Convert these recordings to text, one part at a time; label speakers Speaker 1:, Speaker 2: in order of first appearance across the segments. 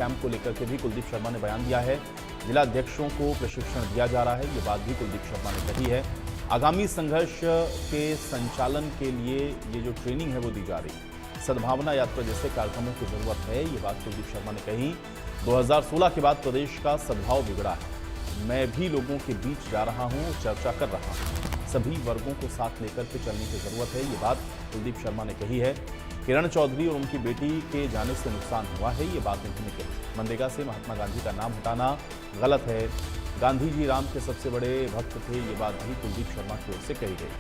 Speaker 1: Camp को लेकर के भी कुलदीप शर्मा ने बयान दिया है। जिला अध्यक्षों को प्रशिक्षण दिया जा रहा है, ये बात भी कुलदीप शर्मा ने कही है। आगामी संघर्ष के संचालन के लिए ये जो ट्रेनिंग है वो दी जा रही है। सद्भावना यात्रा जैसे कार्यक्रमों की जरूरत है, ये बात कुलदीप शर्मा ने कही। 2016 के बाद प्रदेश का सद्भाव बिगड़ा है। मैं भी लोगों के बीच जा रहा हूँ, चर्चा कर रहा हूँ। सभी वर्गों को साथ लेकर के चलने की जरूरत है, ये बात कुलदीप शर्मा ने कही है। किरण चौधरी और उनकी बेटी के जाने से नुकसान हुआ है, ये बात उन्होंने कही। मनरेगा से महात्मा गांधी का नाम हटाना गलत है। गांधी जी राम के सबसे बड़े भक्त थे, ये बात भी कुलदीप शर्मा की ओर से कही गई।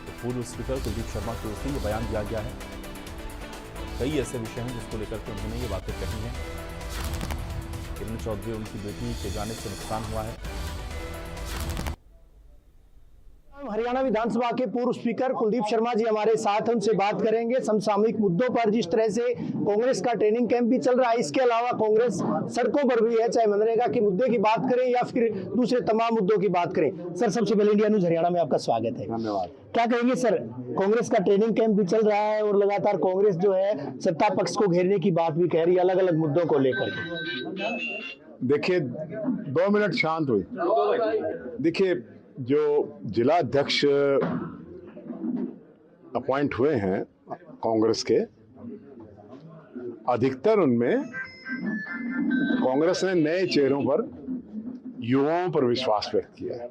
Speaker 1: तो पूर्व स्पीकर कुलदीप शर्मा की ओर से ये बयान दिया गया है। कई ऐसे विषय हैं जिसको लेकर के उन्होंने ये बातें कही हैं। किरण चौधरी और उनकी बेटी के जाने से नुकसान हुआ है।
Speaker 2: हरियाणा विधानसभा के पूर्व स्पीकर कुलदीप शर्मा जी हमारे साथ हैं, उनसे बात करेंगे समसामयिक मुद्दों पर। जिस तरह से कांग्रेस का ट्रेनिंग कैंप भी चल रहा है, इसके अलावा कांग्रेस सड़कों पर भी है, चाहे मनरेगा के मुद्दे की बात करें या फिर दूसरे तमाम मुद्दों की बात करें। सर, सबसे पहले इंडिया न्यूज हरियाणा में आपका स्वागत है।
Speaker 3: धन्यवाद।
Speaker 2: क्या कहेंगे सर, कांग्रेस का ट्रेनिंग कैंप भी चल रहा है और लगातार कांग्रेस जो है सत्ता पक्ष को घेरने की बात भी कह रही है अलग अलग मुद्दों को लेकर के।
Speaker 3: देखिए, 2 मिनट शांत हुई। देखिए, जो जिला अध्यक्ष अपॉइंट हुए हैं कांग्रेस के, अधिकतर उनमें कांग्रेस ने नए चेहरों पर, युवाओं पर विश्वास व्यक्त किया है।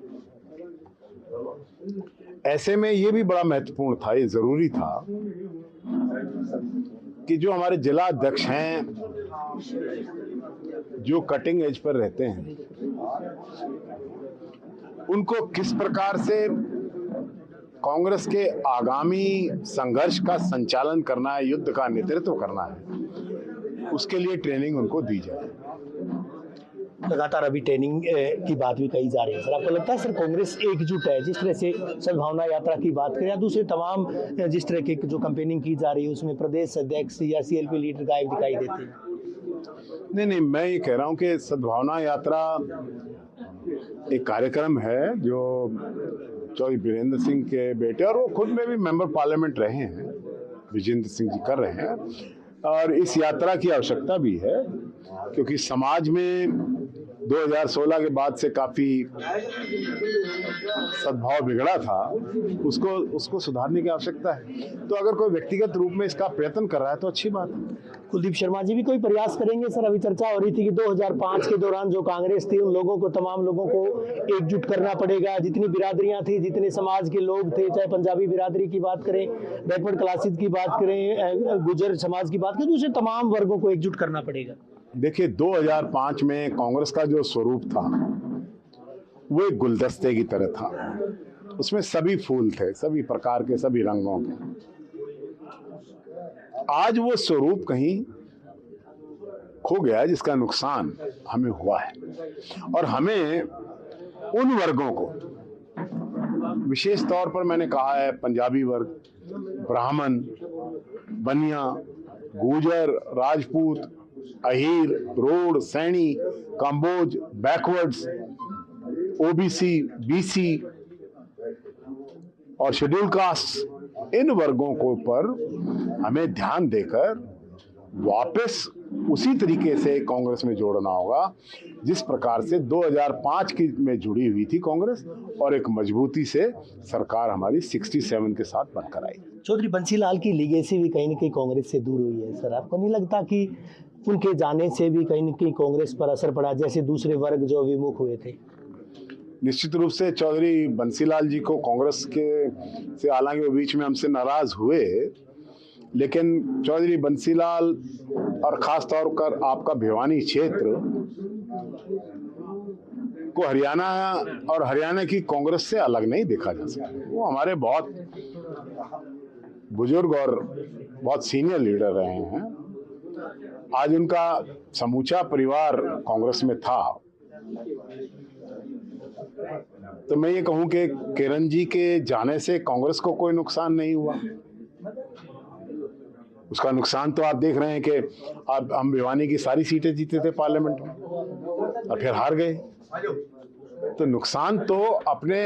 Speaker 3: ऐसे में ये भी बड़ा महत्वपूर्ण था, ये जरूरी था कि जो हमारे जिला अध्यक्ष हैं, जो कटिंग एज पर रहते हैं, उनको किस प्रकार से कांग्रेस के आगामी संघर्ष का संचालन करना है, युद्ध का नेतृत्व करना है, उसके लिए ट्रेनिंग उनको दी जाए।
Speaker 2: लगातार अभी ट्रेनिंग की बात भी कही जा रही है। सर, आपको लगता है सर कांग्रेस एकजुट है? जिस तरह से सद्भावना यात्रा की बात करें या दूसरे तमाम जिस तरह की जो कैंपेनिंग की जा रही है उसमें प्रदेश अध्यक्ष या सीएलपी लीडर गायब दिखाई देते हैं।
Speaker 3: नहीं, मैं ये कह रहा हूं कि सद्भावना यात्रा एक कार्यक्रम है जो चौधरी वीरेंद्र सिंह के बेटे, और वो खुद में भी मेंबर पार्लियामेंट रहे हैं, विजेंद्र सिंह जी कर रहे हैं। और इस यात्रा की आवश्यकता भी है क्योंकि समाज में 2016 के बाद से काफी सद्भाव बिगड़ा था, उसको सुधारने की आवश्यकता है। तो अगर कोई व्यक्तिगत रूप में इसका प्रयत्न कर रहा है तो अच्छी बात है।
Speaker 2: कुलदीप शर्मा जी भी कोई प्रयास करेंगे? सर, अभी चर्चा हो रही थी कि 2005 के दौरान जो कांग्रेस थी, उन लोगों को, तमाम लोगों को एकजुट करना पड़ेगा। जितनी बिरादरियां थी, जितने समाज के लोग थे, चाहे पंजाबी बिरादरी की बात करें, बैकवर्ड क्लासेस की बात करें, गुजर समाज की बात करें, दूसरे तमाम वर्गों को एकजुट करना पड़ेगा।
Speaker 3: देखिए, 2005 में कांग्रेस का जो स्वरूप था वो एक गुलदस्ते की तरह था। उसमें सभी फूल थे, सभी प्रकार के, सभी रंगों के। आज वो स्वरूप कहीं खो गया जिसका नुकसान हमें हुआ है। और हमें उन वर्गों को, विशेष तौर पर मैंने कहा है, पंजाबी वर्ग, Brahmin, Baniya, Gujjar, Rajput, Ahir, Ror, Saini, Kamboj, backwards, OBC, BC और शेड्यूल कास्ट, इन वर्गों को पर हमें ध्यान देकर वापस उसी तरीके से कांग्रेस में जोड़ना होगा जिस प्रकार से 2005 की में जुड़ी हुई थी कांग्रेस, और एक मजबूती से सरकार हमारी 67 के साथ बनकर आई।
Speaker 2: चौधरी बंसीलाल की लीगेसी भी कहीं न कहीं कांग्रेस से दूर हुई है। सर, आपको नहीं लगता कि उनके जाने से भी कहीं न कहीं कांग्रेस पर असर पड़ा, जैसे दूसरे वर्ग जो विमुख हुए थे?
Speaker 3: निश्चित रूप से चौधरी बंसीलाल जी को कांग्रेस के से, हालांकि वो बीच में हमसे नाराज हुए, लेकिन चौधरी बंसीलाल और खास तौर पर आपका भिवानी क्षेत्र को हरियाणा और हरियाणा की कांग्रेस से अलग नहीं देखा जा सकता। वो हमारे बहुत बुजुर्ग और बहुत सीनियर लीडर रहे हैं। आज उनका समूचा परिवार कांग्रेस में था। तो मैं ये कहूं कि किरण जी के जाने से कांग्रेस को कोई नुकसान नहीं हुआ। उसका नुकसान तो आप देख रहे हैं कि हम भिवानी की सारी सीटें जीते थे पार्लियामेंट में और फिर हार गए। तो नुकसान तो अपने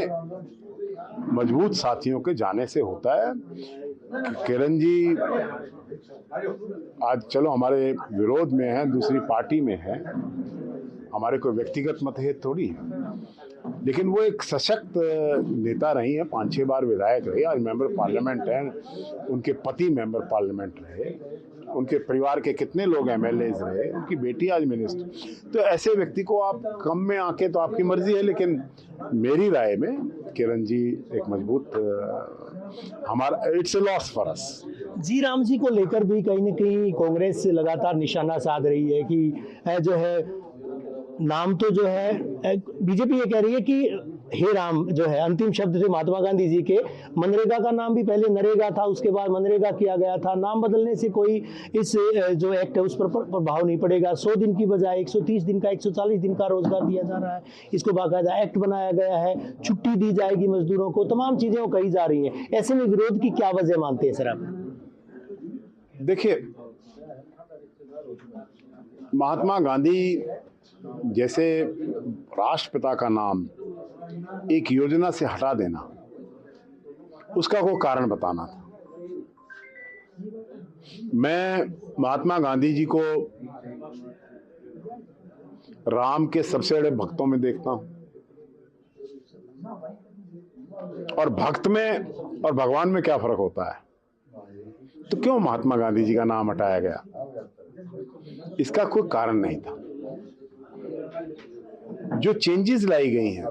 Speaker 3: मजबूत साथियों के जाने से होता है। किरण जी आज चलो हमारे विरोध में है, दूसरी पार्टी में है, हमारे कोई व्यक्तिगत मतभेद थोड़ी है, लेकिन वो एक सशक्त नेता रही है, 5-6 बार विधायक रहे, आज मेंबर पार्लियामेंट हैं, उनके पति मेंबर पार्लियामेंट रहे, उनके परिवार के कितने लोग एमएलएज रहे, उनकी बेटी आज मिनिस्टर। तो ऐसे व्यक्ति को आप कम में आके तो आपकी मर्जी है, लेकिन मेरी राय में किरण जी एक मजबूत हमारा it's a loss for us.
Speaker 2: जी राम जी को लेकर भी कहीं न कहीं कांग्रेस लगातार निशाना साध रही है कि जो है नाम तो जो है बीजेपी ये कह रही है कि हे राम जो है अंतिम शब्द थे महात्मा गांधी जी के। मनरेगा का नाम भी पहले नरेगा था, उसके बाद मनरेगा किया गया था। नाम बदलने से कोई इस जो एक्ट है उस पर प्रभाव नहीं पड़ेगा। 100 दिन की बजाय 130 दिन का 140 दिन का रोजगार दिया जा रहा है, इसको बाकायदा एक्ट बनाया गया है, छुट्टी दी जाएगी मजदूरों को, तमाम चीजें वो कही जा रही हैं। ऐसे में विरोध की क्या वजह मानते हैं सर आप?
Speaker 3: देखिए, महात्मा गांधी जैसे राष्ट्रपिता का नाम एक योजना से हटा देना, उसका कोई कारण बताना था। मैं महात्मा गांधी जी को राम के सबसे बड़े भक्तों में देखता हूं, और भक्त में और भगवान में क्या फर्क होता है? तो क्यों महात्मा गांधी जी का नाम हटाया गया? इसका कोई कारण नहीं था। जो चेंजेस लाई गई हैं,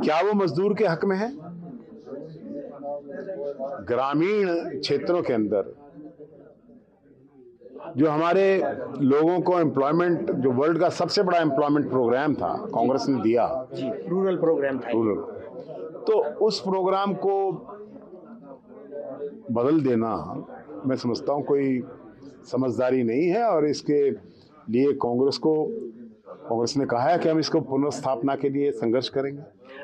Speaker 3: क्या वो मजदूर के हक में है? ग्रामीण क्षेत्रों के अंदर जो हमारे लोगों को एम्प्लॉयमेंट, जो वर्ल्ड का सबसे बड़ा एम्प्लॉयमेंट प्रोग्राम था कांग्रेस ने दिया,
Speaker 2: रूरल प्रोग्राम था,
Speaker 3: रूरल, तो उस प्रोग्राम को बदल देना मैं समझता हूं कोई समझदारी नहीं है। और इसके लिए कांग्रेस ने कहा है कि हम इसको पुनर्स्थापना के लिए संघर्ष करेंगे।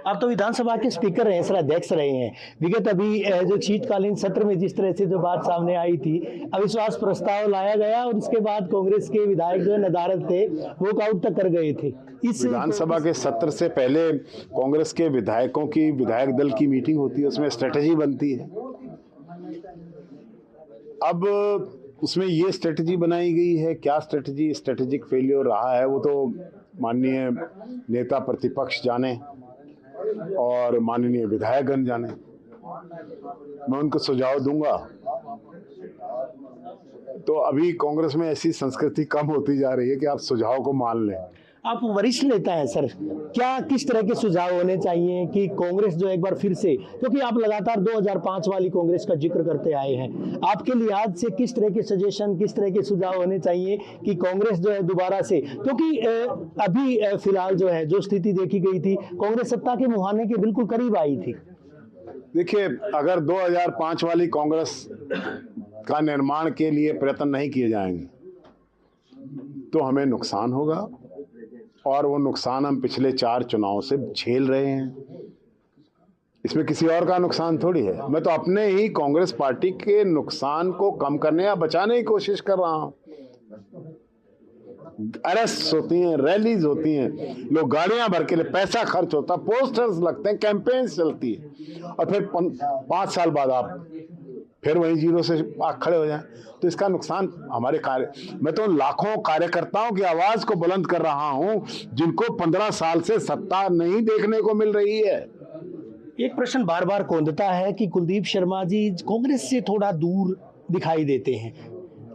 Speaker 2: आप तो विधानसभा के स्पीकर रहे हैं सर, अध्यक्ष रहे हैं। विगत अभी जो शीतकालीन सत्र में जिस तरह से जो बात सामने आई थी, अविश्वास प्रस्ताव लाया गया और उसके बाद कांग्रेस के विधायक जो नदारद थे वॉकआउट तक कर गए थे। इस
Speaker 3: विधानसभा के सत्र से पहले कांग्रेस के विधायकों की विधायक दल की मीटिंग होती है, उसमें स्ट्रेटेजी बनती है। अब उसमें ये स्ट्रेटजी बनाई गई है, क्या स्ट्रेटजी स्ट्रेटेजिक फेलियर रहा है वो तो माननीय नेता प्रतिपक्ष जाने और माननीय विधायकगण जाने। मैं उनको सुझाव दूंगा। तो अभी कांग्रेस में ऐसी संस्कृति कम होती जा रही है कि आप सुझाव को मान लें।
Speaker 2: आप वरिष्ठ नेता हैं सर, क्या किस तरह के सुझाव होने चाहिए कि कांग्रेस जो एक बार फिर से, क्योंकि आप लगातार 2005 वाली कांग्रेस का जिक्र करते आए हैं, आपके लिहाज से किस तरह के सजेशन, किस तरह के सुझाव होने चाहिए कि कांग्रेस जो है दोबारा से, क्योंकि अभी फिलहाल जो है जो स्थिति देखी गई थी, कांग्रेस सत्ता के मुहाने के बिल्कुल करीब आई थी।
Speaker 3: देखिए, अगर 2005 वाली कांग्रेस का निर्माण के लिए प्रयत्न नहीं किए जाएंगे तो हमें नुकसान होगा, और वो नुकसान हम पिछले 4 चुनाव से झेल रहे हैं। इसमें किसी और का नुकसान थोड़ी है। मैं तो अपने ही कांग्रेस पार्टी के नुकसान को कम करने या बचाने की कोशिश कर रहा हूं। अरेस्ट होती हैं, रैलीज होती हैं, लोग गाड़ियां भर के लिए पैसा खर्च होता, पोस्टर्स लगते हैं, कैंपेन्स चलती है, और फिर 5 साल बाद आप फिर वही जीरो से खड़े हो जाएं, तो इसका नुकसान हमारे मैं तो लाखों कार्यकर्ताओं की आवाज को बुलंद कर रहा हूं जिनको 15 साल से सत्ता नहीं देखने को मिल रही है।
Speaker 2: एक प्रश्न बार बार कौंधता है कि कुलदीप शर्मा जी कांग्रेस से थोड़ा दूर दिखाई देते हैं।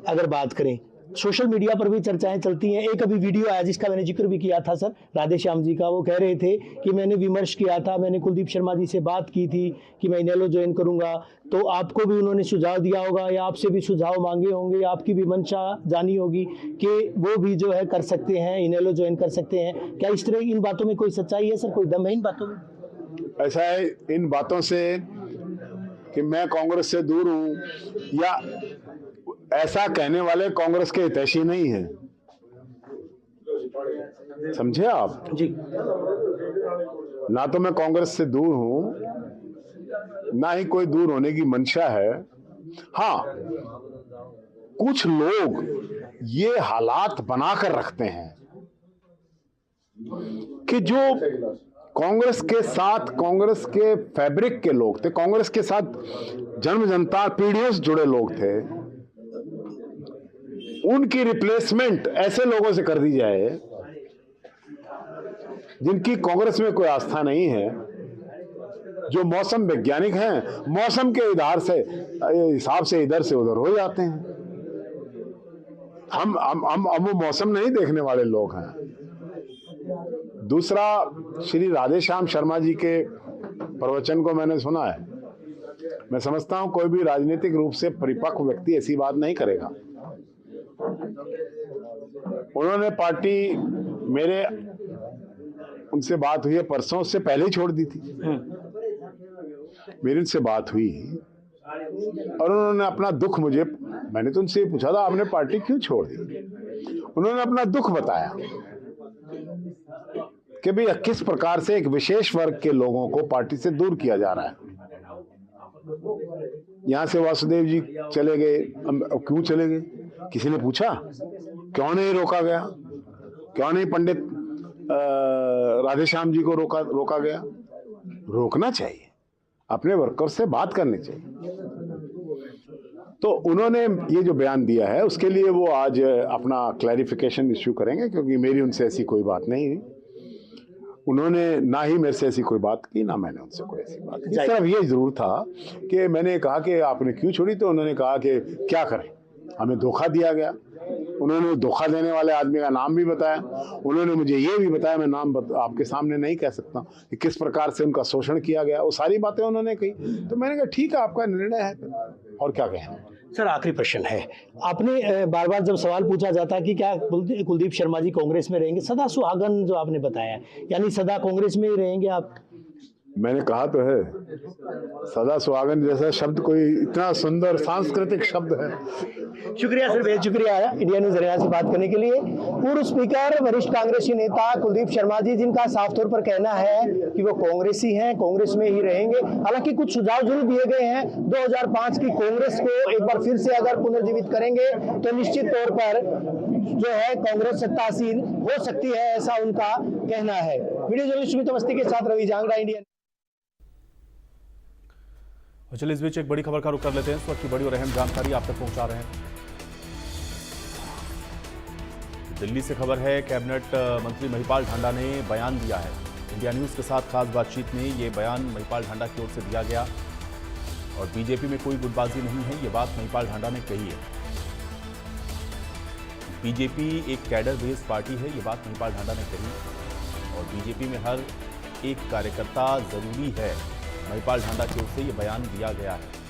Speaker 2: अगर बात करें, सोशल मीडिया पर भी चर्चाएं चलती हैं। एक अभी वीडियो आया जिसका मैंने जिक्र भी किया था सर, राधे श्याम जी का। वो कह रहे थे कि मैंने विमर्श किया था, मैंने कुलदीप शर्मा जी से बात की थी कि मैं इनेलो ज्वाइन करूंगा, तो आपको भी उन्होंने सुझाव दिया होगा या आपसे भी सुझाव मांगे होंगे, आपकी भी मंशा जानी होगी कि वो भी जो है कर सकते हैं, इनेलो ज्वाइन कर सकते हैं। क्या इस तरह इन बातों में कोई सच्चाई है सर, कोई दम है इन बातों में?
Speaker 3: ऐसा है इन बातों से कि मैं कांग्रेस से दूर हूं, या ऐसा कहने वाले कांग्रेस के हितैषी नहीं है, समझे आप
Speaker 2: जी।
Speaker 3: ना तो मैं कांग्रेस से दूर हूं, ना ही कोई दूर होने की मंशा है। हाँ, कुछ लोग ये हालात बनाकर रखते हैं कि जो कांग्रेस के साथ, कांग्रेस के फैब्रिक के लोग थे, कांग्रेस के साथ जन्म जन्मता पीढ़ियों से जुड़े लोग थे, उनकी रिप्लेसमेंट ऐसे लोगों से कर दी जाए जिनकी कांग्रेस में कोई आस्था नहीं है, जो मौसम वैज्ञानिक हैं, मौसम के हिसाब से इधर से उधर हो जाते हैं। हम वो मौसम नहीं देखने वाले लोग हैं। दूसरा, श्री राधेश्याम शर्मा जी के प्रवचन को मैंने सुना है। मैं समझता हूं कोई भी राजनीतिक रूप से परिपक्व व्यक्ति ऐसी बात नहीं करेगा। उन्होंने पार्टी, मेरे उनसे बात हुई है परसों, उससे पहले ही छोड़ दी थी। मेरी उनसे बात हुई और उन्होंने अपना दुख मैंने तो उनसे पूछा था आपने पार्टी क्यों छोड़ दी। उन्होंने अपना दुख बताया कि भाई किस प्रकार से एक विशेष वर्ग के लोगों को पार्टी से दूर किया जा रहा है। यहां से वासुदेव जी चले गए, क्यों चले गए? किसी ने पूछा? क्यों नहीं रोका गया? क्यों नहीं पंडित राधेश्याम जी को रोका गया? रोकना चाहिए, अपने वर्कर्स से बात करनी चाहिए। तो उन्होंने ये जो बयान दिया है उसके लिए वो आज अपना क्लैरिफिकेशन इश्यू करेंगे, क्योंकि मेरी उनसे ऐसी कोई बात नहीं हुई। उन्होंने ना ही मेरे से ऐसी कोई बात की, ना मैंने उनसे कोई ऐसी बात की। सिर्फ ये जरूर था कि मैंने कहा कि आपने क्यों छोड़ी, तो उन्होंने कहा कि क्या करें, हमें धोखा दिया गया। उन्होंने धोखा देने वाले आदमी का नाम भी बताया। उन्होंने मुझे ये भी बताया, मैं नाम आपके सामने नहीं कह सकता, कि किस प्रकार से उनका शोषण किया गया। वो सारी बातें उन्होंने कही। तो मैंने कहा ठीक है, आपका निर्णय है, और क्या कहें।
Speaker 2: सर, आखिरी प्रश्न है, आपने बार बार जब सवाल पूछा जाता कि क्या कुलदीप शर्मा जी कांग्रेस में रहेंगे, सदा सुहागन जो आपने बताया, यानी सदा कांग्रेस में ही रहेंगे आप?
Speaker 3: मैंने कहा तो है, सदा सुहागन जैसा शब्द कोई इतना सुंदर सांस्कृतिक शब्द है।
Speaker 2: शुक्रिया सर, बेहद शुक्रिया इंडिया न्यूज हरियाणा से बात करने के लिए। पूर्व स्पीकर वरिष्ठ कांग्रेसी नेता कुलदीप शर्मा जी, जिनका साफ तौर पर कहना है कि वो कांग्रेसी हैं, कांग्रेस में ही रहेंगे। हालांकि कुछ सुझाव जरूर दिए गए हैं। 2005 की कांग्रेस को एक बार फिर से अगर पुनर्जीवित करेंगे तो निश्चित तौर पर जो है कांग्रेस सत्तासीन हो सकती है, ऐसा उनका कहना है। वीडियो जर्नलिस्ट सुमित अवस्थी के साथ रवि जांगड़ा, इंडिया।
Speaker 1: चलिए इस बीच एक बड़ी खबर का रुख कर लेते हैं। इस वक्त की बड़ी और अहम जानकारी आप तक पहुंचा रहे हैं। दिल्ली से खबर है, कैबिनेट मंत्री महिपाल ढांडा ने बयान दिया है। इंडिया न्यूज के साथ खास बातचीत में ये बयान महिपाल ढांडा की ओर से दिया गया और बीजेपी में कोई गुटबाजी नहीं है, ये बात महिपाल ढांडा ने कही है। बीजेपी एक कैडर बेस्ड पार्टी है, ये बात महिपाल ढांडा ने कही, और बीजेपी में हर एक कार्यकर्ता जरूरी है। महिपाल ढांडा की ओर से ये बयान दिया गया है।